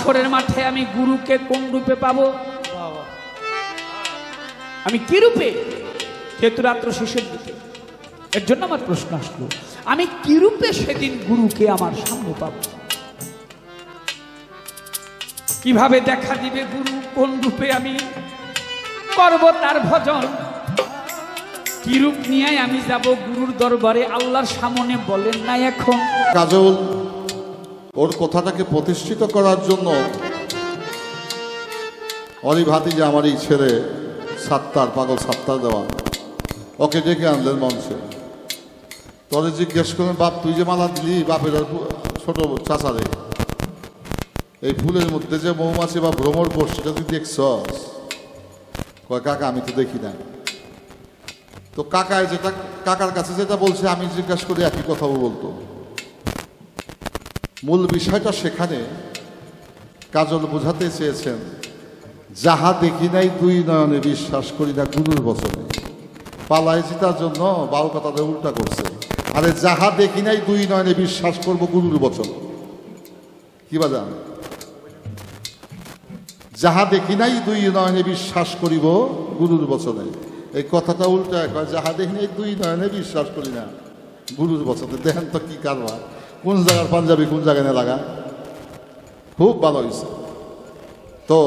হাসরের মাঠে আমি গুরুকে কোন রূপে পাবো? আমি কি রূপে? যেহেতু রাত্র শেষের দিকে, এর জন্য আমার প্রশ্ন আসলো, আমি কি রূপে সেদিন গুরুকে আমার সামনে পাবো? কিভাবে দেখা দিবে গুরু? কোন রূপে আমি করব তার ভজন? কি রূপ নিয়ে আমি যাব গুরুর দরবারে? আল্লাহর সামনে বলেন না এখন। কাজল ওর কথাটাকে প্রতিষ্ঠিত করার জন্য অলি ভাতিজা আমার এই ছেলে সাত্তার, পাগল সাত্তার দেওয়া, ওকে ডেকে আনলেন মঞ্চে। তোরে জিজ্ঞেস করলেন, বাপ তুই যে মালা দিলি বাপের ছোট চাচারে, এই ফুলের মধ্যে যে মৌমাছি বা ভ্রমর পোষ সেটা তুই দেখছস? কয় কাকা আমি তো দেখি না। তো কাকায় যেটা কাকার কাছে যেটা বলছে আমি জিজ্ঞাসা করি একই কথা বলতো। মূল বিষয়টা সেখানে কাজল বোঝাতে চেয়েছেন, যাহা দেখি নাই দুই নয়নে বিশ্বাস করি না গুরুর বচনে। পালায় জিতার জন্য বাউ কথাটা উল্টা করছে। আরে যাহা দেখি নাই দুই নয়নে বিশ্বাস করব গুরুর বচন। কি বাজান? যাহা দেখি নাই দুই নয়নে বিশ্বাস করিব গুরুর বচনে। এই কথাটা উল্টা কয়, যাহা দেখি নাই দুই নয়নে বিশ্বাস করি না গুরুর বচনে। দেখেন তো কি কারবার, কোন জায়গার পাঞ্জাবি কোন জায়গায় না লাগা। খুব ভালো হয়েছে। তো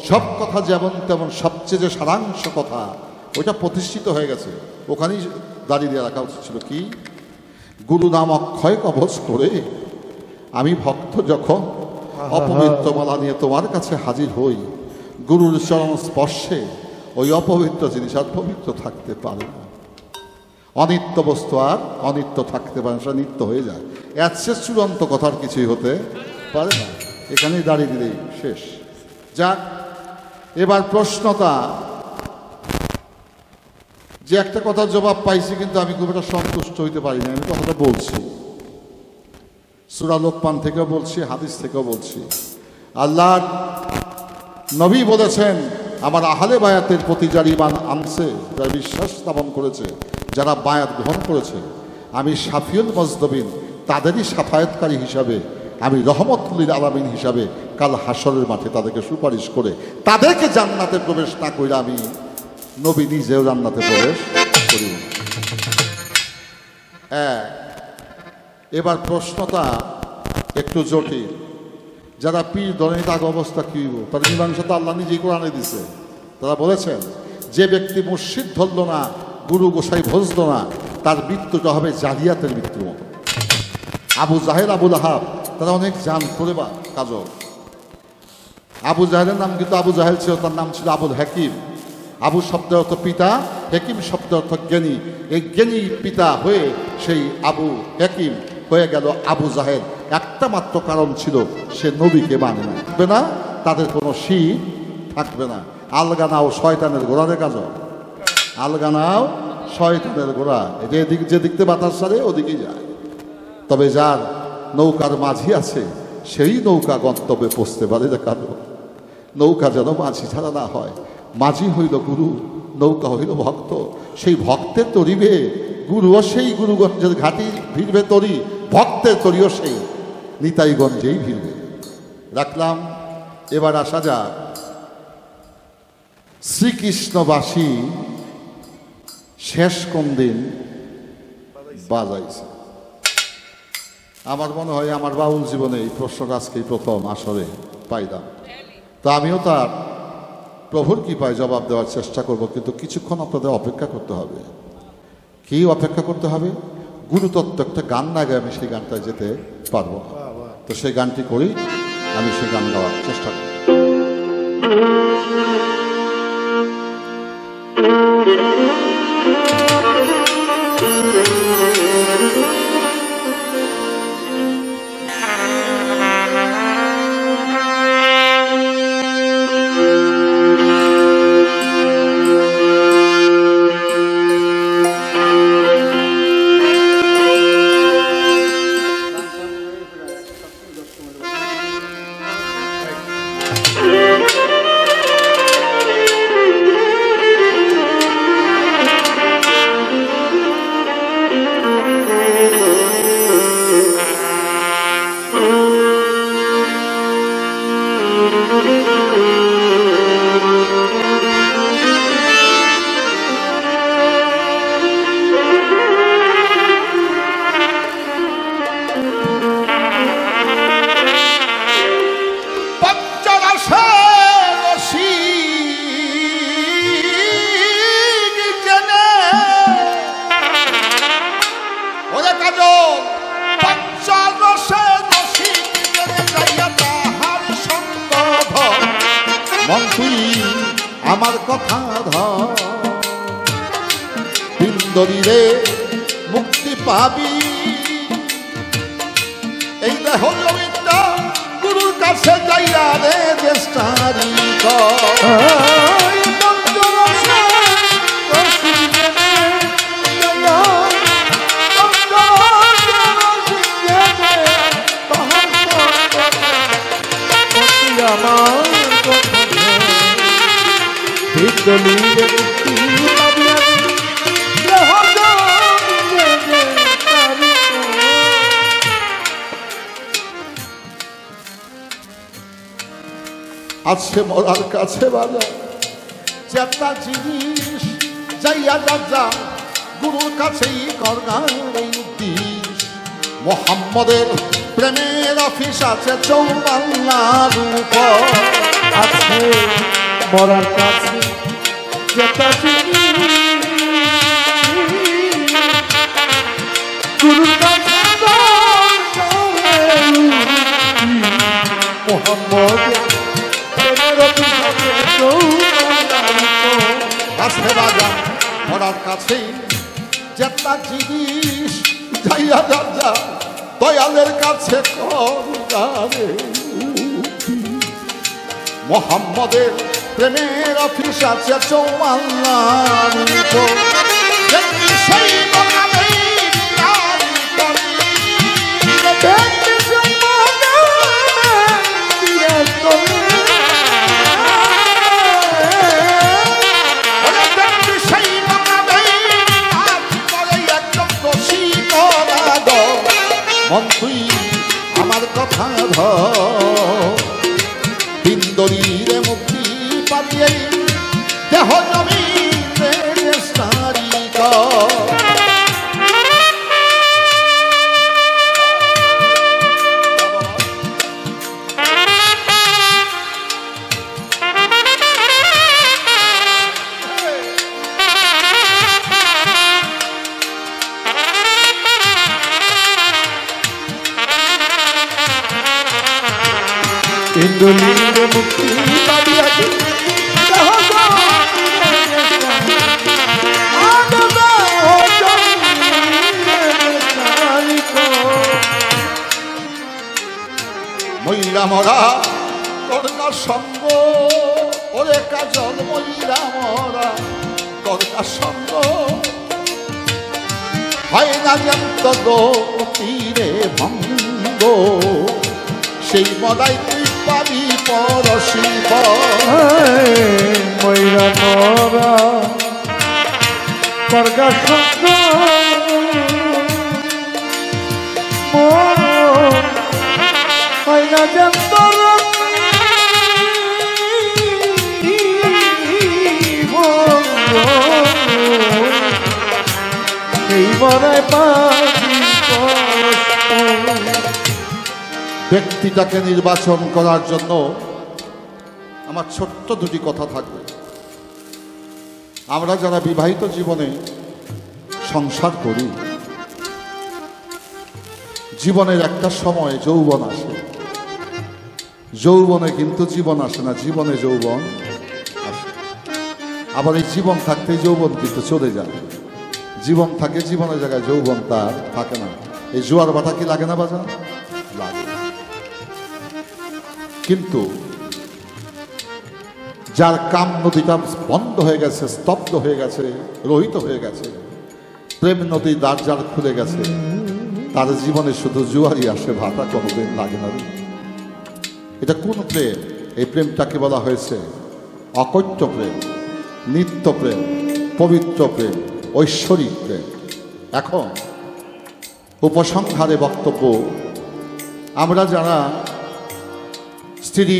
সব কথা যেমন তেমন সবচেয়ে যে সারাংশ কথা ওইটা প্রতিষ্ঠিত হয়ে গেছে, ওখানেই দাঁড়িয়ে দিয়ে রাখা উচিত ছিল। কি? গুরু নাম অক্ষয় কবচ করে আমি ভক্ত যখন অপবিত্র মালা নিয়ে তোমার কাছে হাজির হই, গুরুর চরণ স্পর্শে ওই অপবিত্র জিনিস আর পবিত্র থাকতে পারে না। অনিত্য বস্তু আর অনিত্য থাকতে পারে না, সেটা নিত্য হয়ে যায়। এর শেষ চূড়ান্ত কথার কিছুই হতে পারে না। এখানেই দাঁড়িয়ে দিলেই শেষ। যাক, এবার প্রশ্নটা যে একটা কথার জবাব পাইছি, কিন্তু আমি খুব একটা সন্তুষ্ট হইতে পারি না। আমি কথাটা বলছি, সূরা লোকমান থেকেও বলছি, হাদিস থেকেও বলছি। আল্লাহর নবী বলেছেন, আমার আহলে বায়াতের প্রতি যারা ঈমান আনছে, যারা বিশ্বাস স্থাপন করেছে, যারা বায়াত গ্রহণ করেছে, আমি শাফিউল মুজনবিন, তাদেরই শাফায়াতকারী হিসাবে, আমি রহমতুল লিল আলামিন হিসাবে কাল হাসরের মাঠে তাদেরকে সুপারিশ করে তাদেরকে জান্নাতে প্রবেশ না কইরা আমি নবী নিজেও জান্নাতে প্রবেশ করি। এবার প্রশ্নটা একটু জটিল। যারা পীর ধরেন তার অবস্থা কি হইব? তার মীমাংসা তো আল্লাহ নিজেই কোরআনে দিছে। তারা বলেছেন, যে ব্যক্তি মুর্শিদ ধরল না, গুরু গোসাই ভজল না, তার মৃত্যুটা হবে জালিয়াতের মৃত্যুর মতো। আবু জাহেল, আবুল আহাব, তারা অনেক জান করে বা কাজল। আবু জাহেলের নাম কিন্তু আবু জাহেল ছিল, তার নাম ছিল আবুল হাকিম। আবু শব্দের অর্থ পিতা, হাকিম শব্দের অর্থ জ্ঞানী। এই জ্ঞানী পিতা হয়ে সেই আবু হাকিম হয়ে গেল আবু জাহেল। একটা মাত্র কারণ ছিল, সে নবীকে মানে না, তাদের কোনো শির থাকবে না। আলগানাও শয়তানের ঘোড়া রে কাজল, আলগানাও শয়তানের ঘোড়া। যে দিকতে বাতাস সারে ওদিকেই যায়। তবে যার নৌকার মাঝি আছে, সেই নৌকা গন্তব্যে পৌঁছতে পারে। কারো নৌকা যেন মাঝি ছাড়া না হয়। মাঝি হইল গুরু, নৌকা হইল ভক্ত। সেই ভক্তের তরিবে গুরুও সেই গুরুগঞ্জের ঘাটি ভিড়বে তরি, ভক্তের তরিও সেই নিতাইগঞ্জেই ভিড়বে। রাখলাম। এবার আসা যাক শ্রীকৃষ্ণবাসী শেষ কোন দিন বাজাইছে। আমার মনে হয় আমার বাউল জীবনে এই প্রশ্নটা আজকেই প্রথম আসরে পাইলাম। তো আমিও তার প্রভুর কৃপায় জবাব দেওয়ার চেষ্টা করব, কিন্তু কিছুক্ষণ আপনাদের অপেক্ষা করতে হবে। কি অপেক্ষা করতে হবে? গুরুতত্ত্ব একটা গান না গায়ে আমি সেই গানটায় যেতে পারবো না। তো সেই গানটি করি, আমি সেই গান গাওয়ার চেষ্টা করি। মন তুই আমার কথা ধর, বিন্দরীরে মুক্তি পাবি। এই দেহ জমিটা গুরুর কাছে যাইয়া রে দেশটারি আছে মরার কাছে বাজা চেতা জিনিস যাইয়া রাজা গুরুর কাছেই করগার এই উদ্দেশ। মোহাম্মদের প্রেমের অফিস আছে 54 উপর, আছে মরার কাছে চেতা জিনিস গুরুর কাছে মোহাম্মদ কাছে বাজা মরার কাছেই চেতা জিনিস যাইয়া রাজা দয়ালের কাছে করগারে মোহাম্মদের প্রেমের অফিস আছে 54 উপর। সেই মহামেই বিরাজ করি, সেই বিরাজ করে সেই মহামেই বিরাজ করে একদম খুশি করা গো। মন তুই আমার কথা ধর, বিন্দরীরে মুক্তি পাবিয়ে দেহ জমিনে সারি কর। ইন্দুলির মুক্তি পাবিয়া মইরা মরা করকা সঙ্গ ওরে কাজল, মইরা মরা করকা সঙ্গ হয় না জ্যান্ত তীরে ভঙ্গ। সেই মদাই তুই পাবি পরশিব, ময়রা মরা করগা সঙ্গ হয় না যন্তর এই মরায় পাবি ব্যক্তিটাকে নির্বাচন করার জন্য আমার ছোট্ট দুটি কথা থাকবে। আমরা যারা বিবাহিত জীবনে সংসার করি, জীবনের একটা সময় যৌবন আসে, যৌবনে কিন্তু জীবন আসে না, জীবনে যৌবন আসে। আবার এই জীবন থাকতে যৌবন কিন্তু চলে যায়, জীবন থাকে জীবনের জায়গায় যৌবন তার থাকে না। এই জোয়ার বাটা কি লাগে না বাজার লাগে, কিন্তু যার কাম নদীটা বন্ধ হয়ে গেছে, স্তব্ধ হয়ে গেছে, রহিত হয়ে গেছে, প্রেম নদীর দ্বার যার খুলে গেছে, তার জীবনে শুধু জোয়ারই আসে, ভাটা কোনোদিন লাগে না। এটা কোন প্রেম? এই প্রেমটাকে বলা হয়েছে অকট্য প্রেম, নিত্য প্রেম, পবিত্র প্রেম, ঐশ্বরিক প্রেম। এখন উপসংহারে বক্তব্য, আমরা যারা স্ত্রী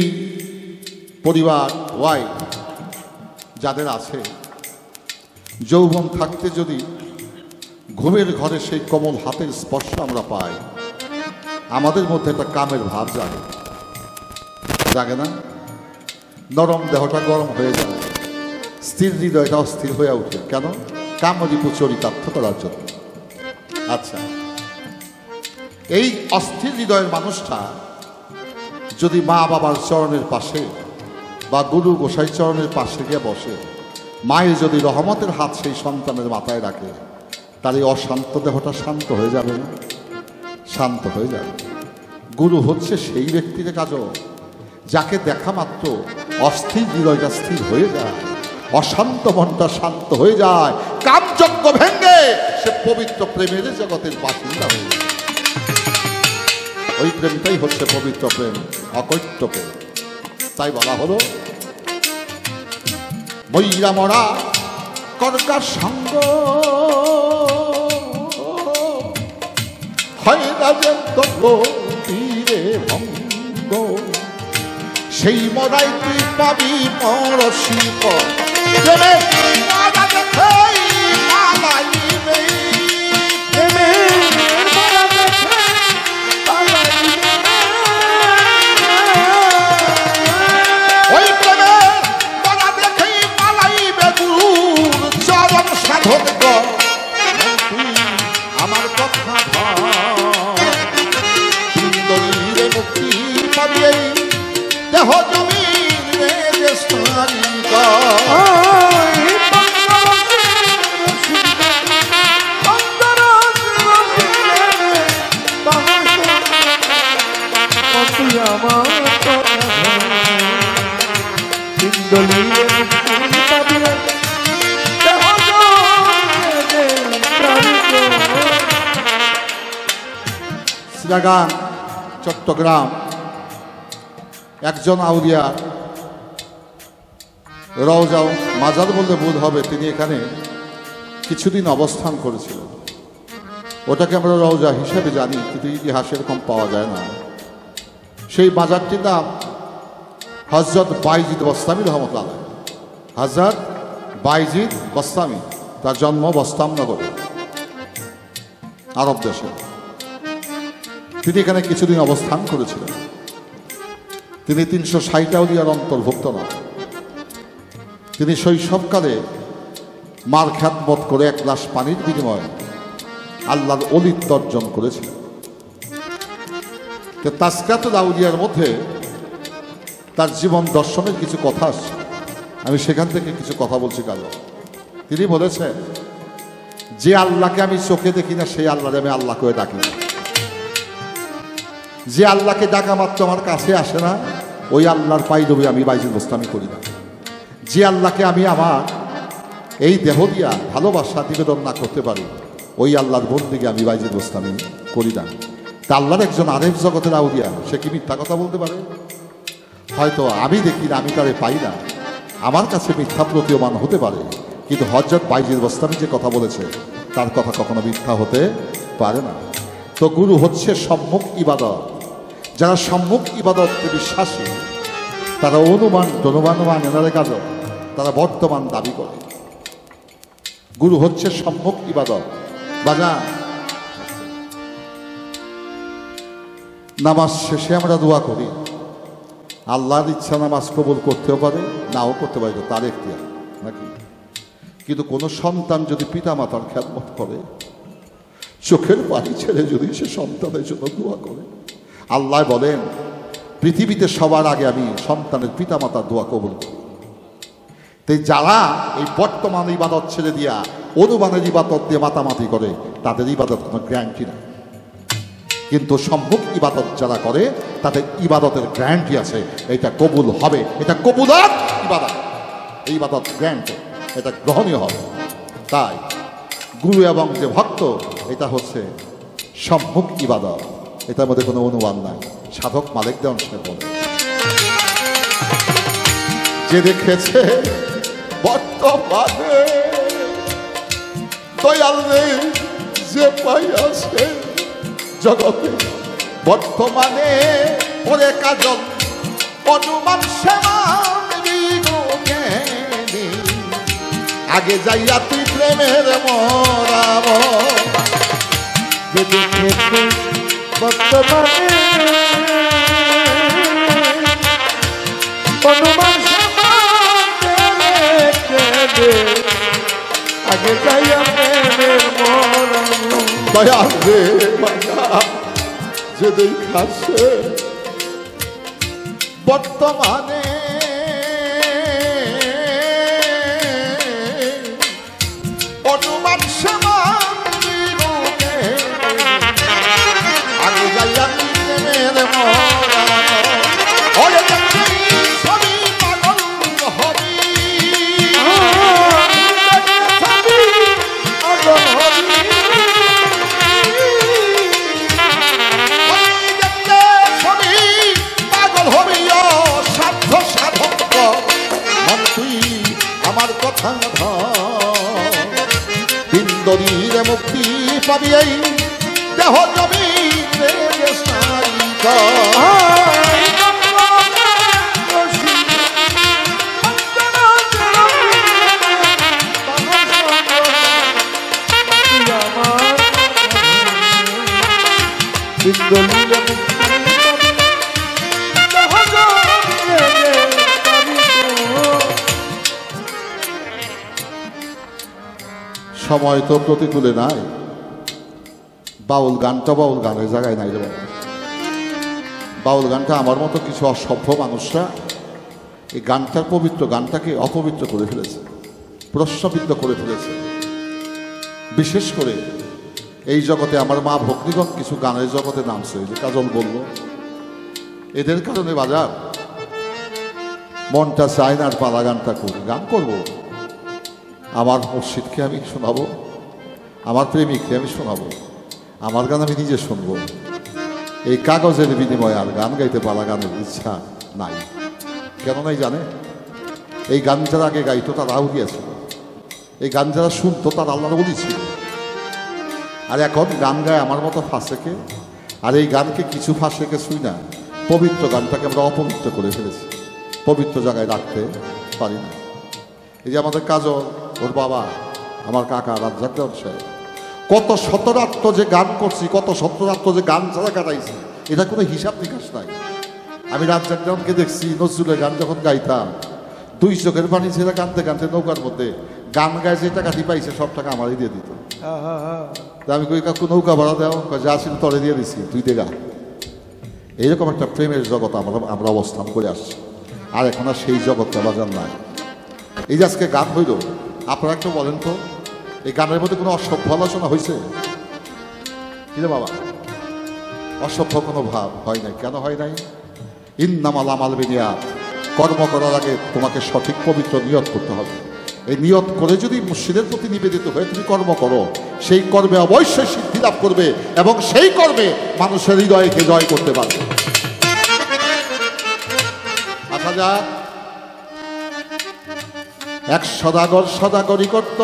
পরিবার, ওয়াইফ যাদের আছে, যৌবন থাকতে যদি ঘুমের ঘরে সেই কোমল হাতের স্পর্শ আমরা পাই, আমাদের মধ্যে একটা কামের ভাব জাগে, জাগে না? নরম দেহটা গরম হয়ে যায়, স্থির হৃদয়টা অস্থির হয়ে ওঠে। কেন? কামরিপু চরিতার্থ করার জন্য। আচ্ছা, এই অস্থির হৃদয়ের মানুষটা যদি মা বাবার চরণের পাশে বা গুরু গোসাই চরণের পাশে গিয়ে বসে, মায়ের যদি রহমতের হাত সেই সন্তানের মাথায় রাখে, তার এই অশান্ত দেহটা শান্ত হয়ে যাবে না? শান্ত হয়ে যাবে। গুরু হচ্ছে সেই ব্যক্তির কাজও যাকে দেখা মাত্র অস্থির হৃদয়টা স্থির হয়ে যায়, অশান্ত মনটা শান্ত হয়ে যায়, কামযজ্ঞ ভেঙ্গে সে পবিত্র প্রেমের জগতের বাসিন্দা হয়ে যায়। ওই প্রেমটাই হচ্ছে পবিত্র প্রেম, অকৈত্য প্রেম। তাই বলা হলো, মইরা মরা করকার সঙ্গ হয় না যে তীরে ভঙ্গ, সেই মরাই তুই পাবি পরশিব আমার কথা মুক্তি পাবি দেহ চিটাগাং, চট্টগ্রাম একজন আউলিয়া রওজা মাজার বললে ভুল হবে, তিনি এখানে কিছুদিন অবস্থান করেছিলেন। ওটাকে আমরা রওজা হিসেবে জানি, কিন্তু ইতিহাসে এরকম পাওয়া যায় না। সেই মাজারটির নাম হযরত বাইজিদ বস্তামি রহমতুল্লাহ। হযরত বাইজিদ বস্তামি, তার জন্ম বস্তামনগরে, আরব দেশে। তিনি এখানে কিছুদিন অবস্থান করেছিলেন। তিনি 360 আউলিয়ার অন্তর্ভুক্ত নন। তিনি শৈশবকালে মার খ্যাতমত করে 1 গ্লাস পানির বিনিময়ে আল্লাহর অলিত্ব অর্জন করেছিলেন। তাসকিয়াতুল আউলিয়ার মধ্যে তার জীবন দর্শনের কিছু কথা আসছে, আমি সেখান থেকে কিছু কথা বলছি। কাল তিনি বলেছেন, যে আল্লাহকে আমি চোখে দেখি না সেই আল্লাহকে আমি আল্লাহ করে ডাকি না। যে আল্লাহকে ডাকা মাত্র আমার কাছে আসে না, ওই আল্লাহর পাইরবি আমি বাইজিদ বস্তামি করি না। যে আল্লাহকে আমি আমার এই দেহ দিয়া ভালোবাসা নিবেদন না করতে পারি, ওই আল্লাহর বন্দিকে আমি বাইজিদ বস্তামি করি না। তা আল্লাহর একজন আরেফ জগতের আউলিয়া, সে কি মিথ্যা কথা বলতে পারে? হয়তো আমি দেখি না, আমি তারে পাই না, আমার কাছে মিথ্যা প্রতীয়মান হতে পারে, কিন্তু হযরত বাইজিদ বস্তামি যে কথা বলেছে তার কথা কখনো মিথ্যা হতে পারে না। তো গুরু হচ্ছে সম্মুখ ইবাদত। যারা সম্মুখ ইবাদতে বিশ্বাসী, তারা অনুমান মানে না, কাজ তারা বর্তমান দাবি করে। গুরু হচ্ছে সম্মুখ ইবাদত। বাজা, নামাজ শেষে আমরা দোয়া করি, আল্লাহর ইচ্ছা নামাজ কবুল করতেও পারে, নাও করতে পারে, তার এখতিয়ার নাকি? কিন্তু কোনো সন্তান যদি পিতা মাতার খেদমত করে, চোখের পানি ছেড়ে যদি সে সন্তানের জন্য দোয়া করে, আল্লাহ বলেন পৃথিবীতে সবার আগে আমি সন্তানের পিতা মাতার দোয়া কবুল করি। তাই যারা এই বর্তমান ইবাদত ছেড়ে দিয়া অনুমানের ইবাদত দিয়ে মাতামাতি করে, তাদের ইবাদত কোনো গ্যারান্টি নাই। কিন্তু সম্মুখ ইবাদত যারা করে, তাদের ইবাদতের গ্যারান্টি আছে, এটা কবুল হবে, এটা কবুলাত ইবাদত, এই ইবাদত গ্যারান্টি, এটা গ্রহণীয় হবে। তাই গুরু এবং যে ভক্ত, এটা হচ্ছে সম্মুখ ইবাদত, এটার মধ্যে কোনো অনুমান নাই। সাধক মালিক দেওয়ান সে বলে, যে দেখেছে বর্তমানে দয়াল নেই যে পাইয়াছে জগতে, বর্তমানে ওরে কাজল অনুমান সেবা আগে যাইয়া তুই প্রেমের মরাব যে দেখেছে বর্তমানে অনুমান আগে যাইয়া প্রেমের মরানো দয়াল রে বাজা যে দেখাছে বর্তমানে অনুমান সমানে আগে যাইয়া প্রেমের মরানো ছবি পাগল হবি আমার কথা বিন্দরীর মুক্তি পাবি এই দেহ জমি সময় তো প্রতিকূলে নাই বাউল গানটা বাউল গানের জায়গায় নাই রে বাবা বাউল গানটা আমার মতো কিছু অসভ্য মানুষরা এই গানটার পবিত্র গানটাকে অপবিত্র করে ফেলেছে প্রশ্নবিদ্ধ করে ফেলেছে বিশেষ করে এই জগতে আমার মা ভক্তিগণ কিছু গানের জগতে নামছে যে কাজল বলল এদের কারণে বাজার মনটা চায় না আর পালা গানটা করি গান করবো আমার মুর্শিদকে আমি শোনাবো আমার প্রেমিককে আমি শোনাবো আমার গান আমি নিজে শুনবো এই কাগজের বিনিময়ে আর গান গাইতে পালা গানের ইচ্ছা নাই কেন নাই জানে এই গান যারা আগে গাইতো তারা আউলিয়া ছিল এই গান যারা শুনতো তার আল্লাহর ওলি ছিল আর এখন গান গায় আমার মতো ফাঁসেকে আর এই গানকে কিছু ফাঁসেকে শুই না পবিত্র গানটাকে আমরা অপবিত্র করে ফেলেছি পবিত্র জায়গায় রাখতে পারি না এই যে আমাদের কাজল ওর বাবা আমার কাকা রাজ্জাক সাহেব কত শতরাত্র যে গান করছি কত শতরাত্র যে গান ছাড়া কাটাইছি এটা কোনো হিসাব নিকাশ নাই আমি রাজ্জাক দেওয়ানকে দেখছি নজরুলের গান যখন গাইতাম 2 চোখের পানি ছেড়ে কাঁদতে কাঁদতে নৌকার মধ্যে গান গায়ে যে টাকাটি পাইছে সব টাকা আমারই দিয়ে দিত আমি কই কাকু নৌকা ভাড়া দেও যা ছিল তলে দিয়ে দিছি তুই দেখা এইরকম একটা প্রেমের জগৎ আমরা অবস্থান করে আসছি আর এখন আর সেই জগৎটা বাজার নাই এই যে আজকে গান হইল আপনারা একটু বলেন তো এই গানের মধ্যে কোনো অসভ্য আলোচনা হয়েছে কি রে বাবা অসভ্য কোনো ভাব হয় নাই কেন হয় নাই ইন্নামাল আমাল বিনিয়াত কর্ম করার আগে তোমাকে সঠিক পবিত্র নিয়ত করতে হবে এই নিয়ত করে যদি মুর্শিদের প্রতি নিবেদিত হয়ে তুমি কর্ম করো সেই কর্মে অবশ্যই সিদ্ধি লাভ করবে এবং সেই কর্মে মানুষের হৃদয়কে জয় করতে পারবে আচ্ছা যাক এক সদাগর সদাগরি করত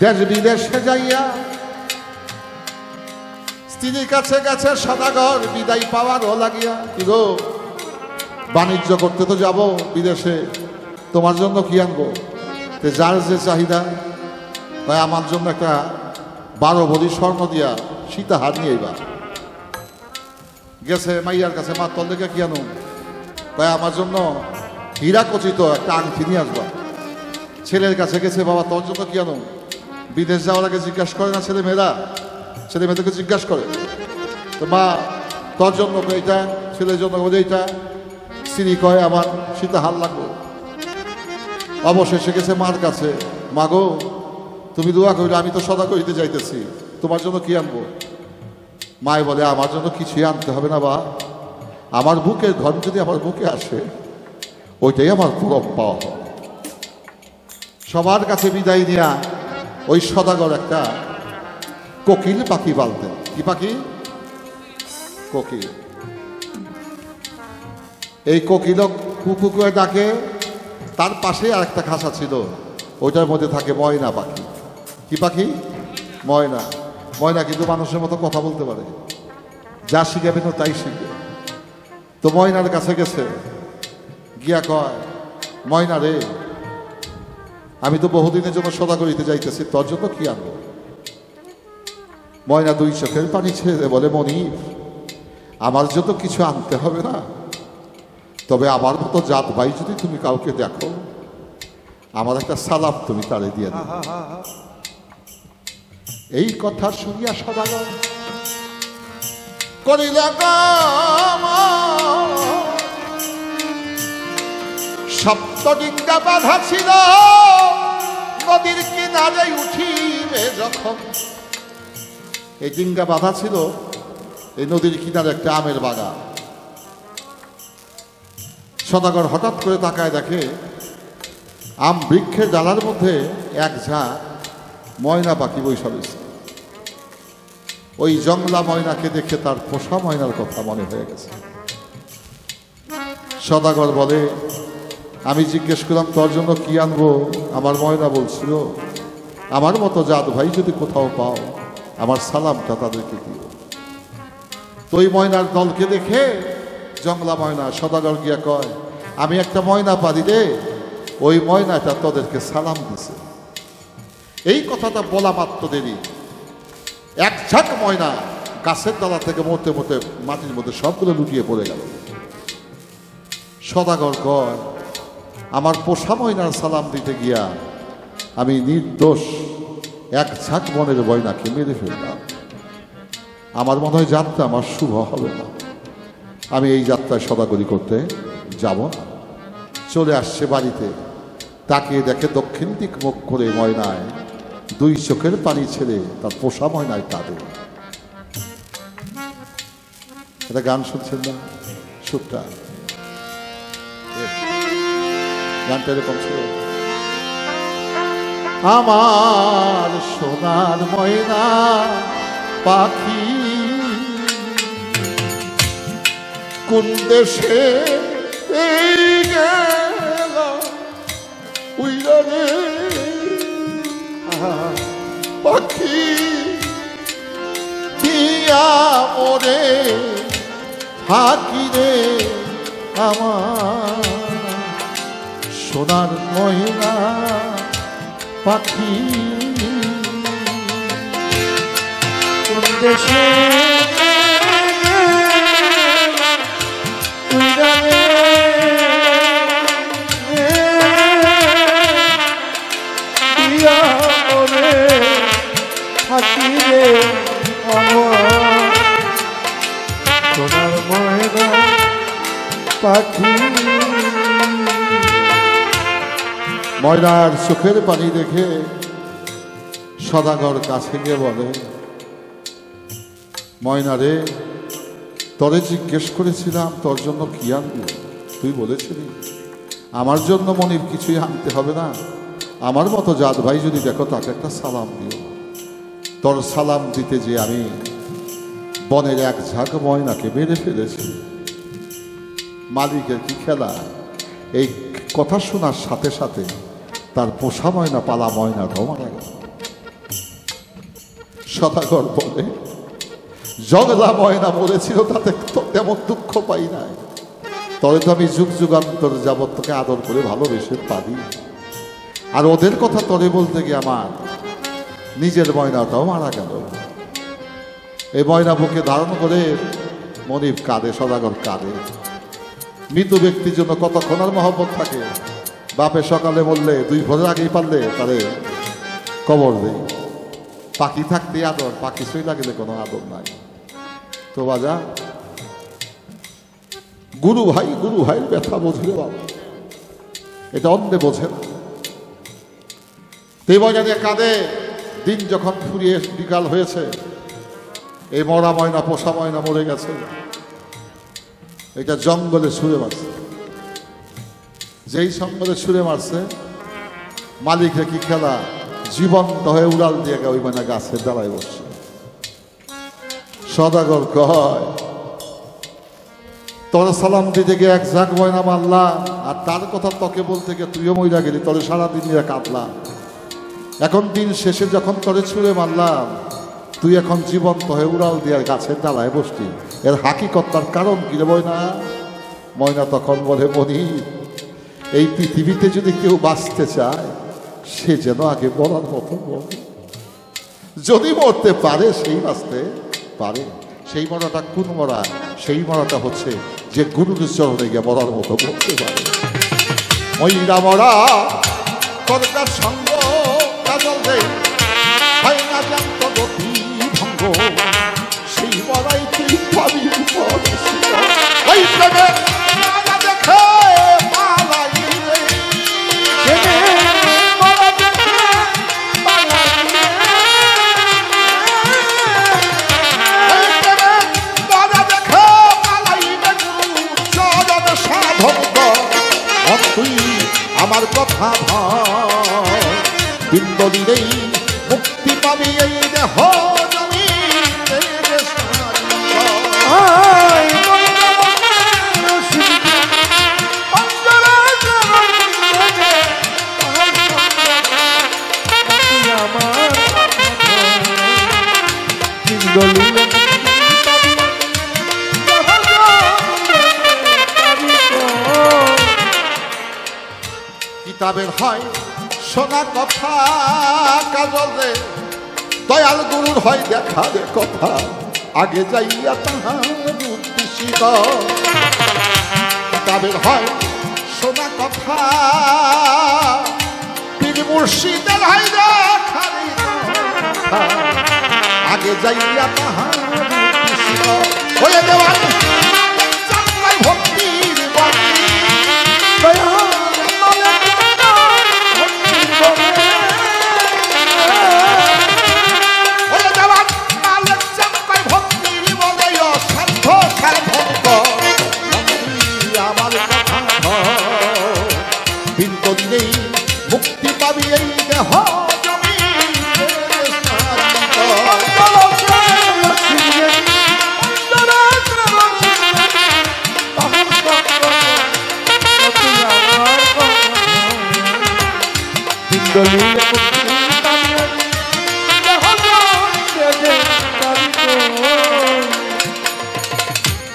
দেশ বিদেশে যাইয়া স্ত্রীর কাছে গেছে সদাগর বিদায় পাওয়ারও লাগিয়া কি গো বাণিজ্য করতে তো যাব বিদেশে তোমার জন্য কি আনবো যার যে চাহিদা তাই আমার জন্য একটা 12 ভরি স্বর্ণ দিয়া সীতাহার নিয়ে এবার গেছে মাইয়ার কাছে মা তোর লেগে কি আনো তাই আমার জন্য হীরা খচিত একটা আংটি নিয়ে আসবা ছেলের কাছে গেছে বাবা তোর জন্য কি আনো বিদেশ যাওয়ার আগে জিজ্ঞাসা করে না ছেলে মেয়েদেরকে জিজ্ঞাসা করে তো মা তোর জন্য এইটা ছেলের জন্য এইটা স্ত্রী কয় আমার সীতাহার লাগবো অবশেষে গেছে মার কাছে মা গো তুমি দোয়া করিলে আমি তো সদা করিতে যাইতেছি তোমার জন্য কি আনবো মায় বলে আমার জন্য কিছুই আনতে হবে না বা আমার বুকের ঘর যদি আমার বুকে আসে ওইটাই আমার পরম পাওয়া হবে সবার কাছে বিদায় নেয়া ওই সদাগর একটা কোকিল পাখি পালতেন কি পাখি কোকিল এই কোকিল কুকুকে ডাকে তার পাশে আর একটা খাঁচা ছিল ওইটার মধ্যে থাকে ময়না পাখি কি পাখি ময়না ময়না কিন্তু মানুষের মতো কথা বলতে পারে যা শিখাবে না তাই শিখবে তো ময়নার কাছে গেছে গিয়া কয় ময়না রে আমি তো বহুদিনের জন্য সদাগরিতে যাইতেছি, তোর জন্য কি আনবো? ময়না দুই চোখের পানি ছেড়ে বলে, মনিব, আমার জন্য কিছু আনতে হবে না, তবে আমার মতো জাত ভাই যদি তুমি কাউকে দেখো, আমার একটা সালাম তুমি তারে দিয়ে দাও। এই কথা শুনিয়া সদাগর করিলা সপ্তডিঙ্গা বাধা ছিল নদীর কিনারে উঠিবে যখন। এই ডিঙ্গা বাধা ছিল এই নদীর কিনারে একটা আমের বাগান। সদাগর হঠাৎ করে তাকায় দেখে আম বৃক্ষের ডালার মধ্যে এক ঝাঁক ময়না পাখি বৈশা রয়েছে। ওই জংলা ময়নাকে দেখে তার পোষা ময়নার কথা মনে হয়ে গেছে। সদাগর বলে, আমি জিজ্ঞেস করলাম তোর জন্য কি আনবো? আমার ময়না বলছিল, আমার মতো জাত ভাই যদি কোথাও পাও, আমার সালামটা তাদেরকে দিও। তো ওই ময়নার দলকে দেখে জংলা ময়না সদাগর গিয়া কয়, আমি একটা ময়না পারি রে, ওই ময়নাটা তোদেরকে সালাম দিছে। এই কথাটা বলা মাত্র দেরি এক ঝাঁক ময়না গাছের ডালা থেকে মরতে মরতে মাটির মধ্যে সবগুলো লুটিয়ে পড়ে গেল। সদাগর কয়, আমার পোষা ময়নার সালাম দিতে গিয়া আমি নির্দোষ এক ঝাঁক বনের ময়নাকে মেরে ফেললাম। আমার মনে হয় যাত্রা আমার শুভ হবে না, আমি এই যাত্রায় সদাগরি করতে যাব না। চলে আসছে বাড়িতে, তাকিয়ে দেখে দক্ষিণ দিক মুখ করে ময়নায় দুই চোখের পানি ছেড়ে তার পোষা ময়নায় কাঁদে। এটা গান শুনছেন না? সুরটা গানটা এরকম ছিল, আমার সোনার ময়না পাখি কোন দেশে গেল উইরা রে পাখি দিয়া মোরে ফাঁকি রে আমার সোনার ময়না পাখি কোন দেশে সোনার ময়না পাখি। ময়নার চোখের পানি দেখে সদাগর কাছে গিয়ে বলে, ময়না রে, তরে জিজ্ঞেস করেছিলাম তোর জন্য কি আনবি, তুই বলেছিলি আমার জন্য মনিব কিছুই আনতে হবে না, আমার মতো জাত ভাই যদি দেখো তাকে একটা সালাম দিও। তোর সালাম দিতে যে আমি বনের এক ঝাঁক ময়নাকে মেরে ফেলেছি। মালিকের কি খেলা! এই কথা শোনার সাথে সাথে তার পোষা ময়না পালা ময়নাটাও মারা গেল। সদাগর বলে, জগলা ময়না বলেছিল তাতে তেমন দুঃখ পাই নাই, তবে তো আমি যুগ যুগান্তর যাবত তোকে আদর করে ভালোবেসে পারি। আর ওদের কথা তরে বলতে গিয়ে আমার নিজের ময়নাটাও মারা গেল। এই ময়না বুকে ধারণ করে মনিব কাঁদে, সদাগর কাঁদে। মৃত ব্যক্তির জন্য কতক্ষণ আর মহব্বত থাকে। বাপে সকালে বললে দুই ভোরের আগেই পারলে তারে কবর দেই। পাখি থাকতে আদর, পাখি সইলা গেলে কোনো আদর নাই। তো বাজা, গুরু ভাইয়ের ব্যথা বোঝলে বাবা, এটা অন্ধে বোঝে না। এই ময়না নিয়ে কাঁদে। দিন যখন ফুরিয়ে বিকাল হয়েছে, এই মরা ময়না পোষা ময়না মরে গেছে, এটা জঙ্গলে ছুঁড়ে মারছে। যেই জঙ্গলে ছুঁড়ে মারছে, মালিকরা কি খেলা, জীবন্ত হয়ে উড়াল দিয়ে ওই ময়না গাছের ডালায় বসছে। সদাগর কয়, তোর সালাম দিতে গিয়ে এক ঝাঁক ময়না মারলাম, আর তার কথা তোকে বলতে গিয়ে তুইও মইরা গেলি, তোরে সারাদিন নিয়ে কাঁদলাম। এখন দিন শেষে যখন তোরে ছুঁড়ে মারলাম, তুই এখন জীবন্ত হয়ে উড়াল দিয়ে গাছের ডালায় বসতি, এর হাকিকতার কারণ কি রে ময়না? ময়না তখন বলে, মনি, এই পৃথিবীতে যদি কেউ বাঁচতে চায় সে যেন আগে বলার মতো বলে। যদি মরতে পারে সেই বাঁচতে পারে। সেই মরাটা কোন মরা? সেই মরাটা হচ্ছে যে গুরুর চরণে গিয়ে মরার মতো বলতে পারে। ময়রা মরা করকার সঙ্গ কাজল দেয়, হয় না জানত গতি ভঙ্গ, সেই মরাই তুই পাবি ওই প্রেমে মারা দেখে পালাইবে। তুই আমার কথা ভাব, বিন্দু দিলেই মুক্তি পাবি এই দেহ জমি। কিতাবের হয় শোনা কথা কাজল রে, দয়াল গুরুর হয় দেখা রে কথা, আগে যাইয়া তাহার উদ্দেশিত। কিতাবের হয় শোনা কথা, পীর মুর্শিদের হয় দেখা রে কথা, আগে যাইয়া তাহার উদ্দেশিত। হয়ে দেওয়া ভক্তির বাণী মুক্তি পাবি এই দেহ জমি।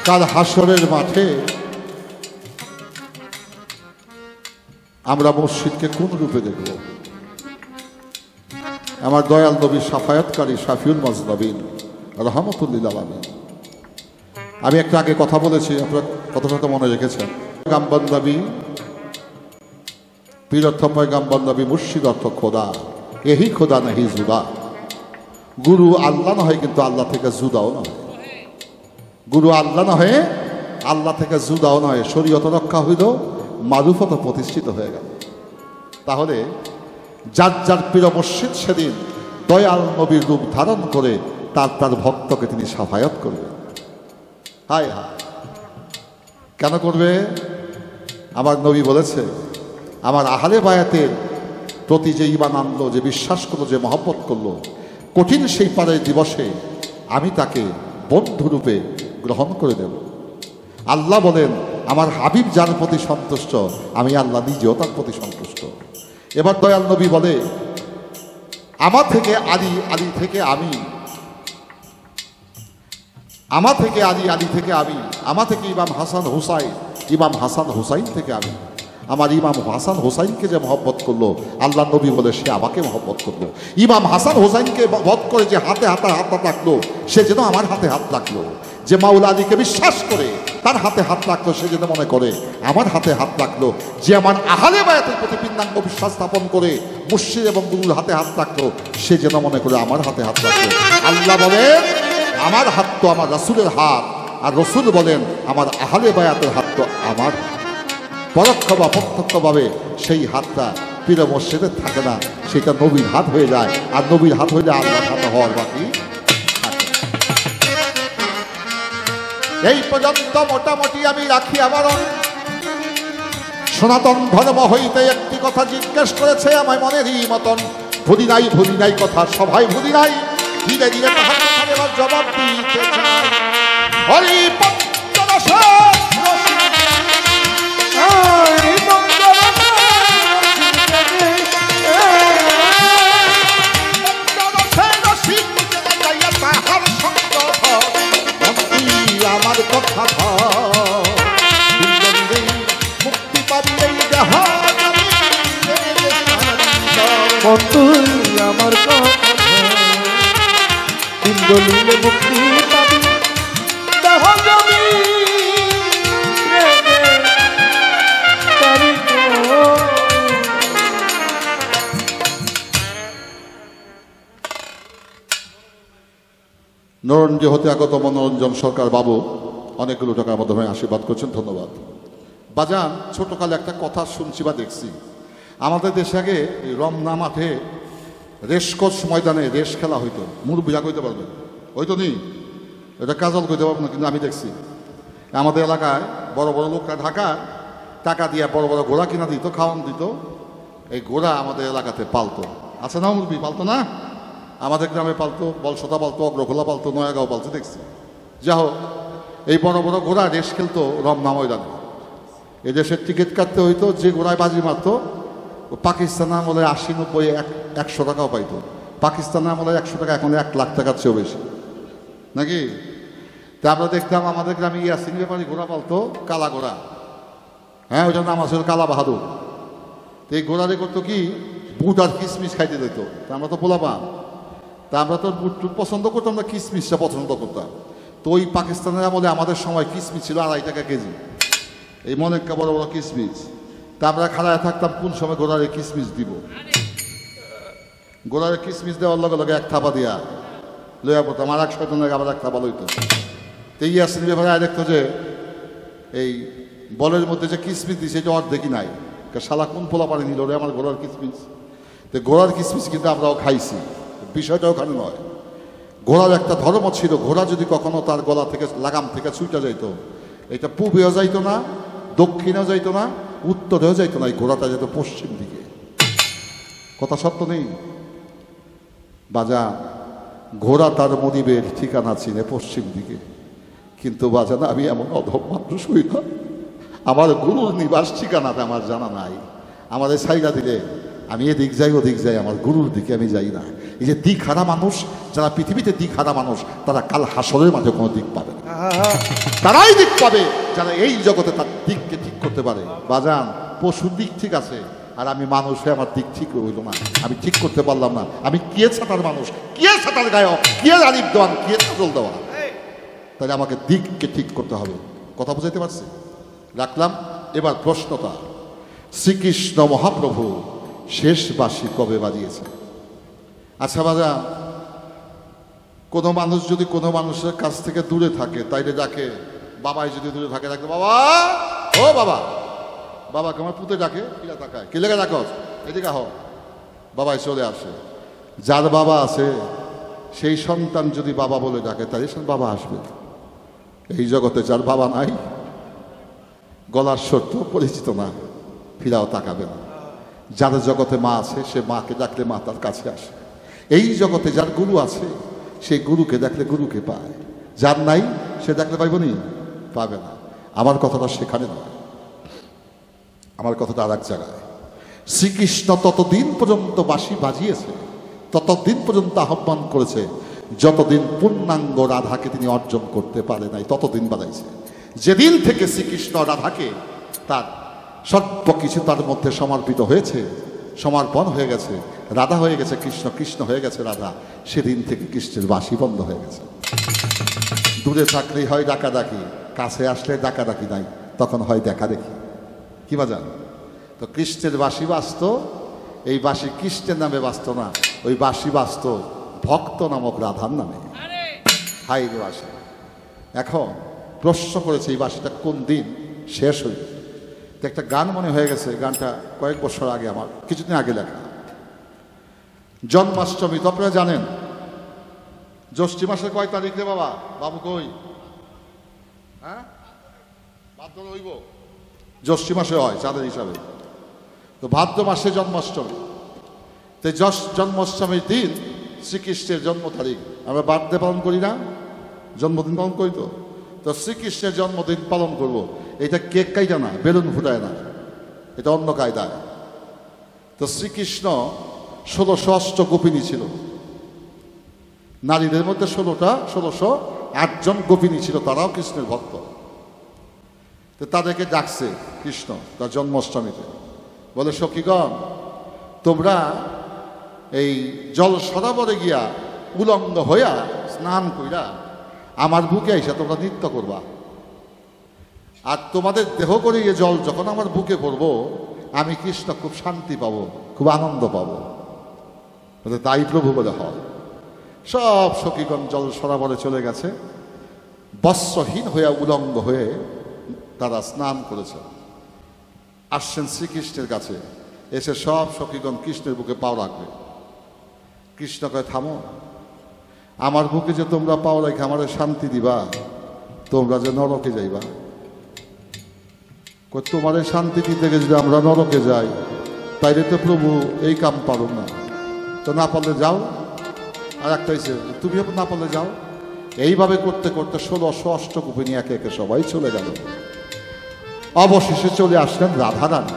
কাল হাসরের মাঠে আমরা মসজিদকে কোন রূপে দেখব? আমার দয়াল নবী সাফায়াতকারী শাফিউল মাজনবিন রহমতুল্লিল আলামিন। আমি একটা আগে কথা বলেছি, আপনারা কত শত মনে রেখেছেন। গামবন্দাবি পীর অর্থময় গামবন্দাবি মুর্শিদ অর্থ খোদা, এহি খোদা নাহি জুদা। গুরু আল্লাহ না হয়, কিন্তু আল্লাহ থেকে জুদাও নয়। গুরু আল্লাহ না হয়ে আল্লাহ থেকে জুদাও নয়। শরীয়ত রক্ষা হইল, মারুফত প্রতিষ্ঠিত হয়ে গেল। তাহলে যার যার প্রিয় মুর্শিদ সেদিন দয়াল নবীর রূপ ধারণ করে তার ভক্তকে তিনি সাফায়াত করবেন। হায় হায়, কেন করবে? আমার নবী বলেছে, আমার আহলে বায়াতের প্রতি যে ঈমান আনলো, যে বিশ্বাস করলো, যে মহব্বত করলো, কঠিন সেই পারের দিবসে আমি তাকে বন্ধুরূপে গ্রহণ করে দেব। আল্লাহ বলেন, আমার হাবিব যার প্রতি সন্তুষ্ট, আমি আল্লাহ নিজেও তার প্রতি সন্তুষ্ট। এবার দয়াল নবী বলে, আমার থেকে আলী, আলী থেকে আমি, আমার থেকে আলী, আলী থেকে আমি, আমার থেকে ইমাম হাসান হুসাইন, ইমাম হাসান হুসাইন থেকে আমি। আমার ইমাম হাসান হুসাইনকে যে মহব্বত করলো, আল্লাহ নবী বলে সে আমাকে মহব্বত করলো। ইমাম হাসান হুসাইনকে বধ করে যে হাতে হাতে হাত রাখলো, সে যেন আমার হাতে হাত রাখলো। যে মাওলা আলীকে বিশ্বাস করে তার হাতে হাত রাখলো, সে যেন মনে করে আমার হাতে হাত রাখলো। যে আমার আহলে বায়াতের প্রতি পূর্ণাঙ্গ বিশ্বাস স্থাপন করে মুর্শিদ এবং গুরুর হাতে হাত রাখলো, সে যেন মনে করে আমার হাতে হাত রাখলো। আল্লাহ বলেন, আমার হাত তো আমার রাসূলের হাত, আর রসুল বলেন আমার আহলে বায়াতের হাত তো আমার। পরোক্ষ বা প্রত্যক্ষভাবে সেই হাতটা পীর মুর্শিদের থাকে না, সেটা নবীর হাত হয়ে যায়। আর নবীর হাত হইলে আল্লাহর হাতে হওয়ার বাকি থাকে। এই পর্যন্ত মোটামুটি আমি রাখি। আবার সনাতন ধর্ম হইতে একটি কথা জিজ্ঞেস করেছে আমায় মনেরই মতন, ভুলি নাই কথা সবাই ভুলি নাই, ধীরে ধীরে তাহার কথার এবার জবাব দিতে চাই। হরি পঞ্চদশ আমার কথা মুক্তি পাবি এই দেহ। মন তুই আমার কথা দিন দলিলে মুক্তি পাবি দেহ জমি রেখে পাবি তো। নরঞ্জি হতে আগত মনোরঞ্জন সরকার বাবু অনেকগুলো টাকার মাধ্যমে আশীর্বাদ করছেন, ধন্যবাদ। বাজান, ছোটকালে একটা কথা শুনছি বা দেখছি, আমাদের দেশে আগে এই রমনা মাঠে রেসকোর্স ময়দানে রেস খেলা হইতো। মুরব্বীরা কইতে পারবেন, হইতো নি, এটা কাজল কইতে পারবো না, কিন্তু আমি দেখছি আমাদের এলাকায় বড় বড় লোকরা ঢাকা টাকা দিয়ে বড় বড় ঘোড়া কিনা দিত, খাওয়ান দিত, এই ঘোড়া আমাদের এলাকাতে পালতো। আছে না মুরব্বী, পালতো না? আমাদের গ্রামে পালতো, বলসতা পালতো, অগ্রখোলা পালতো, নয়াগাঁও পালতো, দেখছি। যা হোক, এই বড় বড় ঘোড়া রেস খেলতো রমনা ময়দানে। এই দেশের টিকিট কাটতে হইতো, যে ঘোড়ায় বাজি মারতো পাকিস্তান আমলে 80-90 100 টাকাও পাইতো। পাকিস্তান আমলে 100 টাকা এখন 1 লাখ টাকার চেয়েও বেশি, নাকি? তা আমরা দেখতাম আমাদের গ্রামে ইয়াসিন ব্যাপারী ঘোড়া পালতো, কালা ঘোড়া। হ্যাঁ, ওইটার নাম আসলে কালা বাহাদুর। তো এই ঘোড়ারে করতো কি, বুট আর কিসমিস খাইতে দিত। তা আমরা তো পোলা পান, তা আমরা তো বুট টুট পছন্দ করতাম না, কিসমিসটা পছন্দ করতাম। তো ওই পাকিস্তানের আমলে আমাদের সময় কিসমিস ছিল 2.5 টাকা কেজি, এই মনেকা বড় বড় কিসমিস। তা আমরা খাড়ায় থাকতাম কোন সময় ঘোড়ারে কিসমিস দিব। ঘোড়ারে কিসমিস দেওয়ার লগে লগে এক থাপা দিয়া লইয়া পড়তাম, আর 1 শয়তানের আবার 1 থাপা লইতো। তো ইয়াসিন ব্যাপারে দেখতো যে এই বলের মধ্যে যে কিসমিস দিছে এটা অর্ধেকই নাই। শালা কোন পোলা পানি নিল রে আমার ঘোড়ার কিসমিস। তো ঘোড়ার কিসমিস কিন্তু আমরাও খাইছি, বিষয়টা ওখানে নয়। ঘোড়ার একটা ধর্ম ছিল, ঘোড়া যদি কখনো তার গলা থেকে লাগাম থেকে ছুটে যাইতো, এটা পূবেও যাইতো না, দক্ষিণেও যাইতো না, উত্তরেও যাইতো না, এই ঘোড়াটা যেত পশ্চিম দিকে। কথা সত্য নেই বাজা? ঘোড়া তার মনিবের ঠিকানা চিনে পশ্চিম দিকে। কিন্তু বাজা না, আমি এমন অধম মানুষ হই না, আমার গুরুর নিবাস ঠিকানাটা আমার জানা নাই। আমাদের সাইডা দিলে আমি এদিক যাই ওদিক যাই, আমার গুরুর দিকে আমি যাই না। এই যে দিক হারা মানুষ, যারা পৃথিবীতে দিক হারা মানুষ, তারা কাল হাসরের মাঝে কোনো দিক পাবে না। তারাই দিক পাবে যারা এই জগতে তার দিককে ঠিক করতে পারে। বাজান, পশুর দিক ঠিক আছে, আর আমি মানুষ হয়ে আমার দিক ঠিক হইল না, আমি ঠিক করতে পারলাম না। আমি কে ছাতার মানুষ, কে ছাতার গায়ক, কে আলিফ দেওয়ান, কে কাজল দেওয়া, তাহলে আমাকে দিককে ঠিক করতে হবে। কথা বুঝাইতে পারছি? রাখলাম। এবার প্রশ্নটা, শ্রীকৃষ্ণ মহাপ্রভু শেষ বাঁশি কবে বাজিয়েছে? আচ্ছা বাজা, কোনো মানুষ যদি কোনো মানুষের কাছ থেকে দূরে থাকে, তাইলে ডাকে বাবাই, যদি দূরে থাকে ডাকে বাবা, ও বাবা, বাবাকে আমার পুতে ডাকে, কিরা তাকায়, কি লেগে ডাকস, এদিকে আহ, বাবাই চলে আসে। যার বাবা আছে সেই সন্তান যদি বাবা বলে ডাকে, তাই সে বাবা আসবে। এই জগতে যার বাবা নাই, গলার সত্য পরিচিত না, ফিরাও তাকাবে না। যার জগতে মা আছে, সে মাকে ডাকলে মা তার কাছে আসে। এই জগতে যার গুরু আছে, সেই গুরুকে ডাকলে গুরুকে পায়। যার নাই, সে ডাকলে পাইব নি? পাবে না। আমার কথাটা সেখানে নয়, আমার কথাটা আর এক জায়গায়। শ্রীকৃষ্ণ ততদিন পর্যন্ত বাঁশি বাজিয়েছে, ততদিন পর্যন্ত আহ্বান করেছে, যতদিন পূর্ণাঙ্গ রাধাকে তিনি অর্জন করতে পারে নাই, ততদিন বাজাইছে। যেদিন থেকে শ্রীকৃষ্ণ রাধাকে তার সর্বকিছু তার মধ্যে সমর্পিত হয়েছে, সমর্পণ হয়ে গেছে, রাধা হয়ে গেছে কৃষ্ণ, কৃষ্ণ হয়ে গেছে রাধা, সেদিন থেকে কৃষ্ণের বাঁশি বন্ধ হয়ে গেছে। দূরে থাকলেই হয় ডাকাডাকি, কাছে আসলে ডাকাডাকি নাই, তখন হয় দেখা দেখি। কি বাজান? তো কৃষ্ণের বাঁশি বাজত, এই বাঁশি কৃষ্ণের নামে বাজত না, ওই বাঁশি বাজত ভক্ত নামক রাধার নামে। হাই রে বাঁশি। এখন প্রশ্ন করেছে এই বাঁশিটা কোন দিন শেষ হইল। একটা গান মনে হয়ে গেছে, গানটা কয়েক বছর আগে, আমার কিছুদিন আগে লেখা। জন্মাষ্টমী তো আপনারা জানেন, জ্যৈষ্ঠী মাসের কয় তারিখ রে বাবা? বাবু কই? হ্যাঁ, ভাদ্র হইব, জ্যৈষ্ঠী মাসে হয় চাঁদের হিসাবে, তো ভাদ্র মাসে জন্মাষ্টমী। তো জন্মাষ্টমীর দিন শ্রীকৃষ্ণের জন্ম তারিখ। আমরা বার্থডে পালন করি না, জন্মদিন পালন করি। তো শ্রীকৃষ্ণের জন্মদিন পালন করব, এটা কেক কাইটা না, বেলুন ফুটায় না, এটা অন্য কায়দায়। তো শ্রীকৃষ্ণ 1608 গোপিনী ছিল, নারীদের মধ্যে 1608 গোপিনী ছিল, তারাও কৃষ্ণের ভক্ত। তো তাদেরকে ডাকছে কৃষ্ণ তার জন্মাষ্টমীতে, বলে সখীগণ, তোমরা এই জল সরোবরে গিয়া উলঙ্গ হইয়া স্নান কইরা আমার বুকে আইসা তোমরা নৃত্য করবা। আর তোমাদের দেহ করে এই জল যখন আমার বুকে পড়বো, আমি কৃষ্ণ খুব শান্তি পাবো, খুব আনন্দ পাবো। তাই প্রভু বলে হয়। সব সখীগণ জল সরোবরে চলে গেছে, বস্ত্রহীন হইয়া উলঙ্গ হয়ে তারা স্নান করেছে। আসছেন শ্রীকৃষ্ণের কাছে, এসে সব সখীগণ কৃষ্ণের বুকে পাও রাখবে। কৃষ্ণ কয়, থামো, আমার বুকে যে তোমরা পাও রেখে আমাদের শান্তি দিবা, তোমরা যে নরকে যাইবা। তোমার শান্তি দিতে গিয়ে যদি আমরা নরকে যাই, তাইলে তো প্রভু এই কাম পারো না, তো না পারলে যাও। আর একটা হয়েছে, তুমি না পারলে যাও। এইভাবে করতে করতে 1600 অষ্টকূপে নিয়ে একে একে সবাই চলে গেল। অবশেষে চলে আসলেন রাধারানী।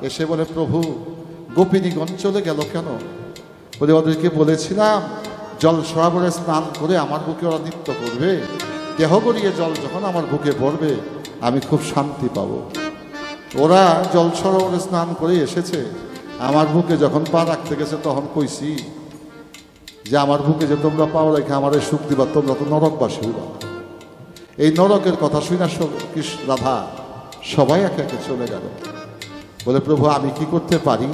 এসে বলে, প্রভু গোপিনীগণ চলে গেল কেন? বলে, ওদেরকে বলেছিলাম জল সরোবরে স্নান করে আমার বুকে ওরা নৃত্য করবে, দেহ গড়িয়ে জল যখন আমার বুকে পড়বে আমি খুব শান্তি পাবো। ওরা জল সরোবরে স্নান করে এসেছে, আমার বুকে যখন পা রাখতে গেছে তখন কইছি যে আমার বুকে যে তোমরা পাও রেখে আমার সুখ দিবা, তোমরা তো নরকবাসী হইবা। এই নরকের কথা শুনে কৃষ্ণ রাধা সবাই একে একে চলে গেল। বলে, প্রভু আমি কি করতে পারি?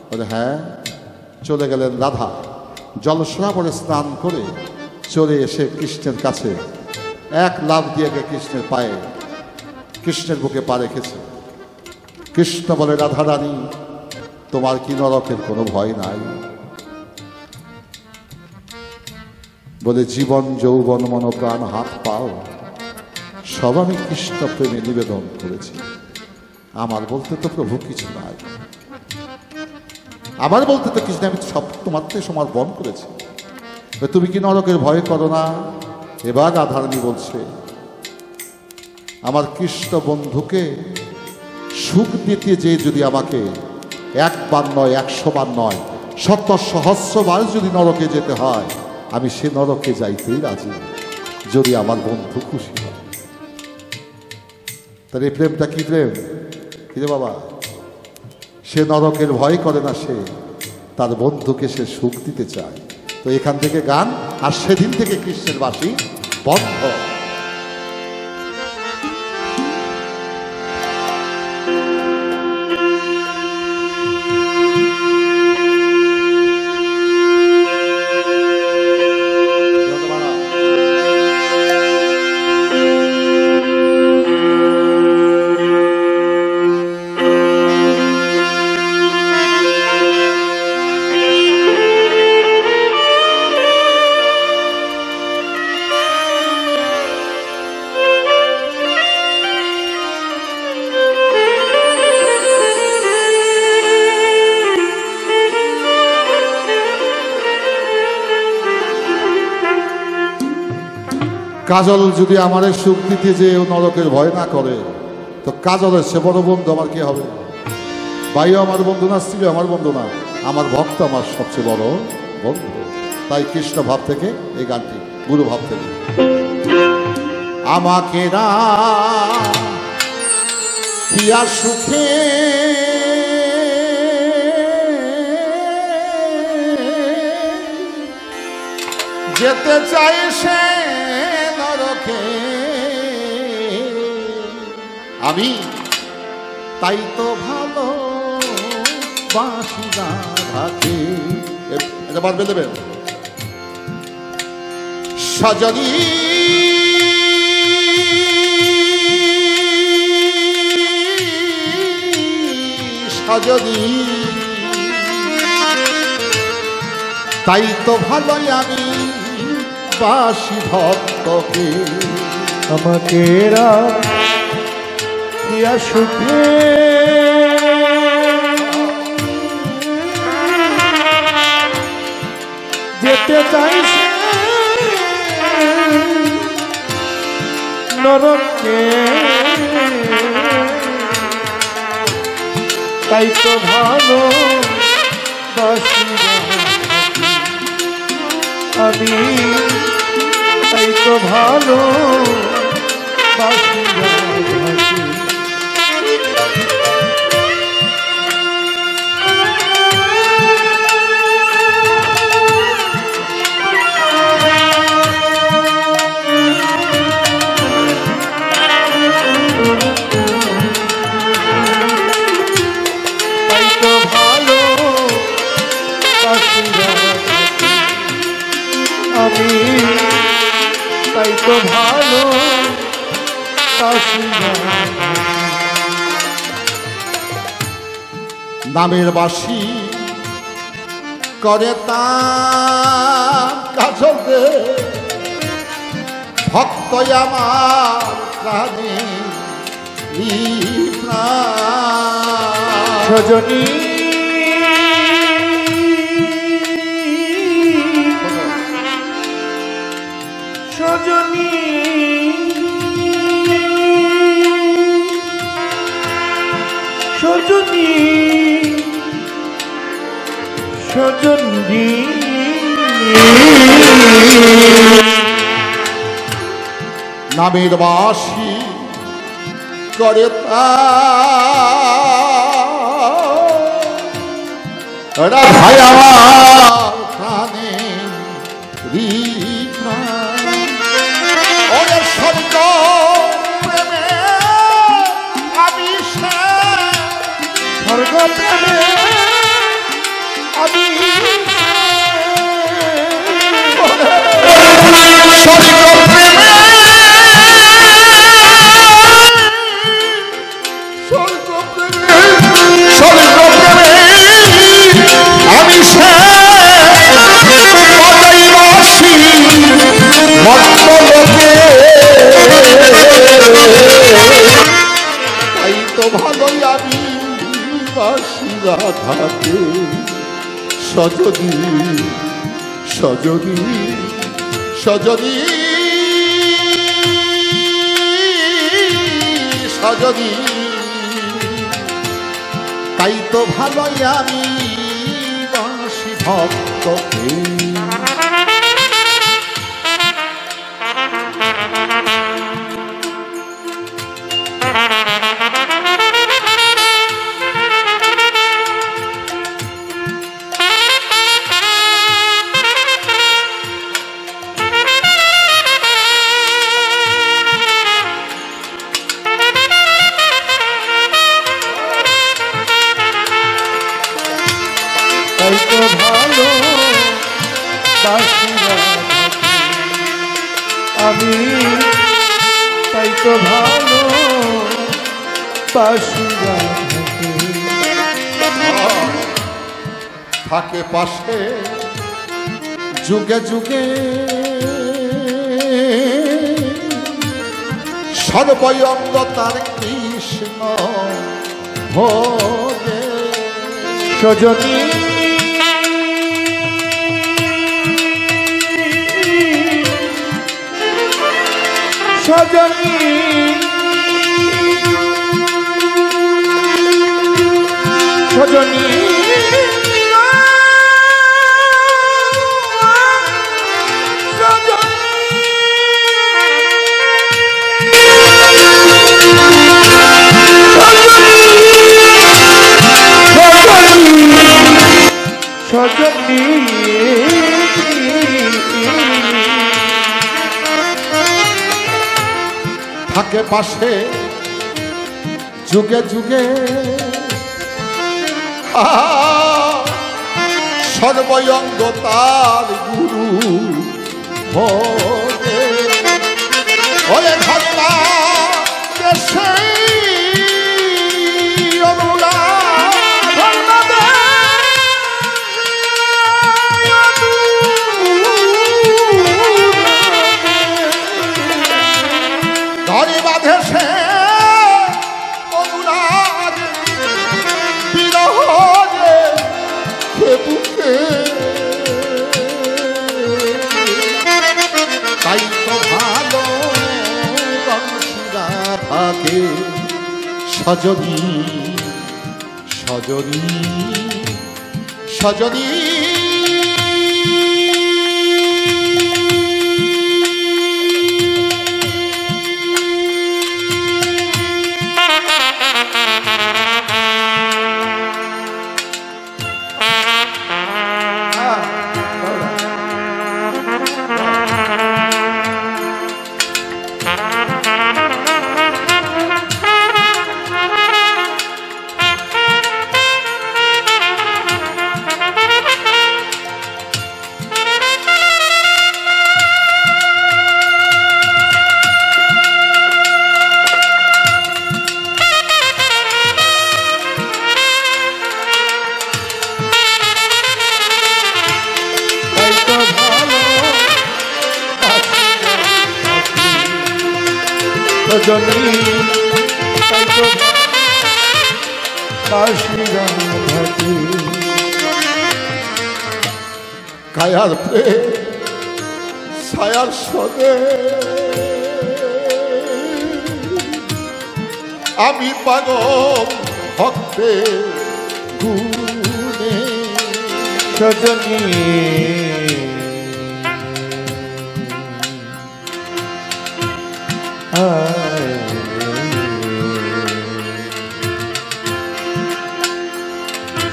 বলে, হ্যাঁ। চলে গেলেন রাধা, জল সরোবরে স্নান করে চলে এসে কৃষ্ণের কাছে এক লাফ দিয়ে গিয়ে কৃষ্ণের পায়ে, কৃষ্ণের বুকে পা রেখেছে। কৃষ্ণ বলে, রাধা রানী তোমার কি নরকের কোনো ভয় নাই? বলে, জীবন যৌবন মন প্রাণ হাত পাও সব আমি কৃষ্ণ প্রেমে নিবেদন করেছি, আমার বলতে তো প্রভু কিছু নাই, আমার বলতে তো কিছু নেই, আমি সব তোমার থেকে সমর্পণ করেছি। তুমি কি নরকের ভয় করো না? এবার রাধারানী বলছে, আমার কৃষ্ণ বন্ধুকে সুখ দিতে যে যদি আমাকে একবার নয় 100 বার নয় 100 বার যদি নরকে যেতে হয়, আমি সে নরকে যাইতেই রাজি, যদি আমার বন্ধু খুশি হয়। তার এই প্রেমটা কি প্রেম? কিরে বাবা, সে নরকের ভয় করে না, সে তার বন্ধুকে সে সুখ দিতে চায়। তো এখান থেকে গান, আর সেদিন থেকে কৃষ্ণের বাসী বন্ধ। কাজল যদি আমার সুখ দিতে যে নরকের ভয় না করে, তো কাজলের সে বড় বন্ধু আমার কি হবে? ভাইও আমার বন্ধু না, স্ত্রী আমার বন্ধু না, আমার ভক্ত আমার সবচেয়ে বড় বন্ধু। তাই কৃষ্ণ ভাব থেকে এই গানটি, গুরু ভাব থেকে। আমাকে রাখিয়া সুখে যেতে চাই সে নরকে, আমি তাই তো ভালো বাসি রাধাকে। এটা বার বেঁধে সজনী সজনী, তাই তো ভালোই আমি বাসি ভক্তকে। আমাকে রাখিয়া সুখে যেতে চাই নরকে, তাই তো ভালো বাসি আমি, তাই তো ভালো বাসি রাধাকে। দাসীরা থাকে। আমি তাই তো ভালো দাসীরা থাকে। নামের বাসি করে তার কাজলে ভক্ত আমার প্রাণে সজনী সজনী সজনী সজনী নামের বাসি করে ভাই আমার প্রাণে ওরে স্বর্গ প্রেমে আমি স্বর্গ প্রেমে আমি স্বর্গ প্রেমে আমি তাই তো ভালোই আমি বাসিরা থাকে সজনী সজনী সজনী সজনী তাই তো ভালোই আমি বাসি ভক্তকে তাই তো ভালো দাসীরা থাকে। আমি তাই তো ভালো দাসীরা থাকে। থাকে পাশে যুগে যুগে সর্বঙ্গ তার কৃষ্ণ ভোগে সজনী সজনী সজনী সজনী থাকে পাশে যুগে যুগে সর্বঙ্গ তার গুরু ভোগে ওরে ঘটনা দেশে ধরে বাঁধে সে অনুরাগ বিরহ বুকে তাই তো ভালো বংশীরা থাকে সজনী সজনী সজনী সজনী তাই তো বাঁশি রাধাকে কায়ার প্রেম ছায়ার সনে আমি পাগল ভক্তে গুনে সজনী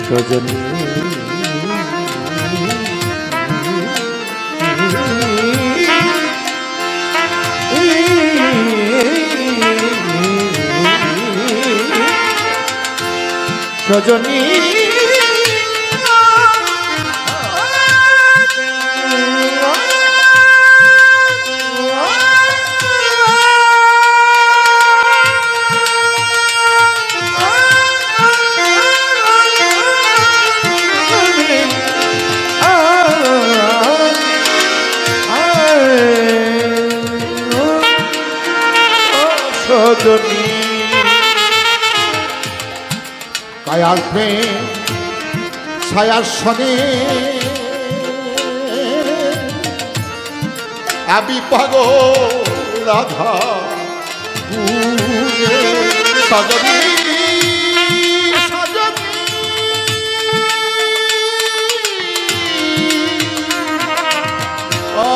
সজনী সজনী সজনী কায়ার প্রেম ছায়ার সনে আমি পাগল রাধা গুনে সজনী সজনী ও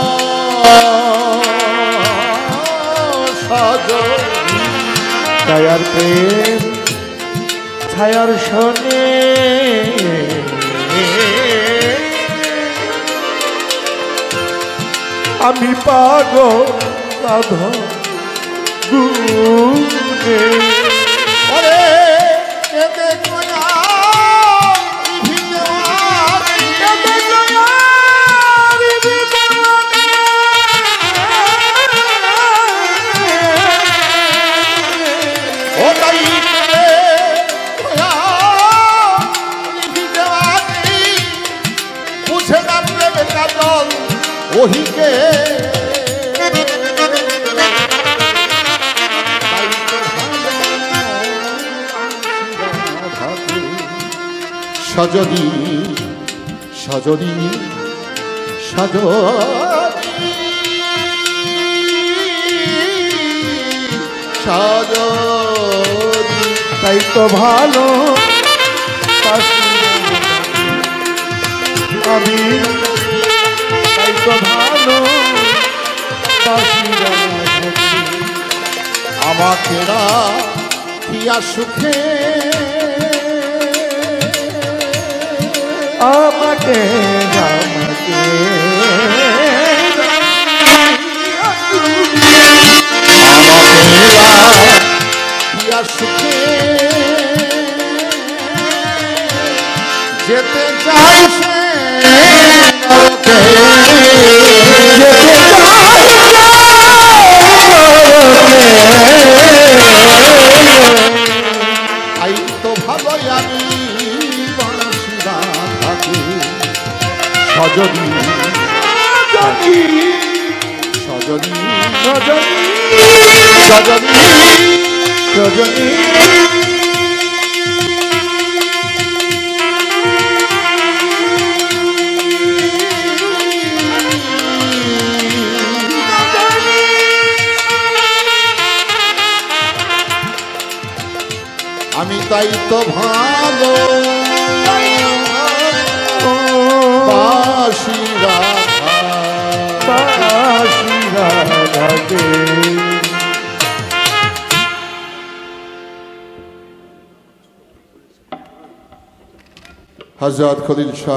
সজনী ছায়ার প্রেম ছায়ার সনে আমি পাগল রাধা গুনে ওরে কেঁদে কোয়া ওহিকে সজনী সজনী সজনী সজনী তাই তো ভালো আমি তাই তো ভালো আমাকে রাখিয়া সুখে আমাকে আমাকে রাখিয়া সুখে যেতে চাই সে নরকে তাই তো ভালোই আমি বাঁশি রাধাকে সজনী সজনী সজনী সজনী সজনী আমি তাই তো ভালো বাঁশি রাধাকে হযরত খলিল শাহ